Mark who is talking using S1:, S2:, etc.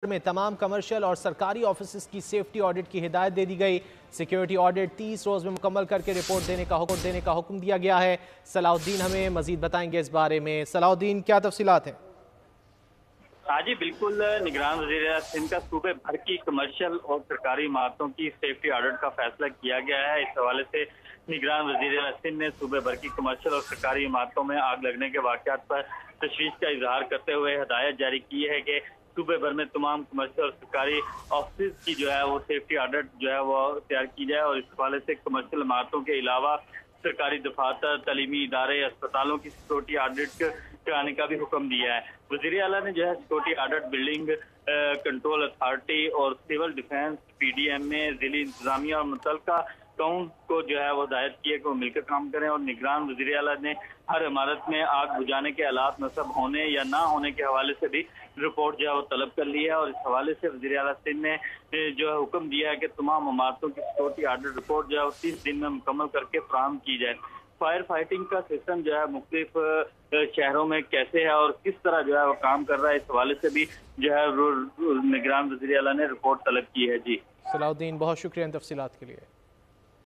S1: में तमाम कमर्शियल और सरकारी ऑफिस की सेफ्टी ऑडिट की हिदायत दे दी गई। सिक्योरिटी ऑडिट 30 रोज में मुकम्मल करके रिपोर्ट देने का हुक्म दिया गया है। सलाउद्दीन हमें मजीद बताएंगे इस बारे में। सलाउद्दीन, क्या तफसीलात हैं?
S2: हाँ जी बिल्कुल, निगरान वज़ीर सिंध का सूबे भर की कमर्शियल और सरकारी इमारतों की सेफ्टी ऑडिट का फैसला किया गया है। इस हवाले से निगरान वज़ीर सिंध ने सूबे भर की कमर्शियल और सरकारी इमारतों में आग लगने के वाक़यात पर तशवीश का इजहार करते हुए हिदायत जारी की है कि सूबे भर में तमाम कमर्शियल और सरकारी ऑफिस की जो है वो सेफ्टी ऑडिट जो है वो तैयार की जाए और इस हवाले से कमर्शियल इमारतों के अलावा सरकारी दफातर, तालीमी इदारे, अस्पतालों की सिक्योरिटी ऑडिट कराने का भी हुक्म दिया है। वज़ीर आला ने जो है security audit building control authority और सिविल डिफेंस, PDMA, जिली इंतजामिया और मुतल्लिका काउंट को जो है वो हिदायत की है कि वो मिलकर काम करें और निगरान वज़ीर आला ने हर इमारत में आग बुझाने के आलात नस्ब होने या ना होने के हवाले से भी रिपोर्ट जो है वो तलब कर ली है और इस हवाले से वज़ीर आला सिंध ने जो है हुक्म दिया है कि तमाम इमारतों की सिक्योरिटी ऑडिट रिपोर्ट जो है वो 30 दिन में मुकम्मल करके फराहम की जाए। फायर फाइटिंग का सिस्टम जो है मुख्तलिफ शहरों में कैसे है और किस तरह जो है वो काम कर रहा है, इस हवाले से भी जो है निगरान वज़ीर आला ने रिपोर्ट तलब की है। जी
S1: सलाउद्दीन, बहुत शुक्रिया इन तफसीलात के लिए।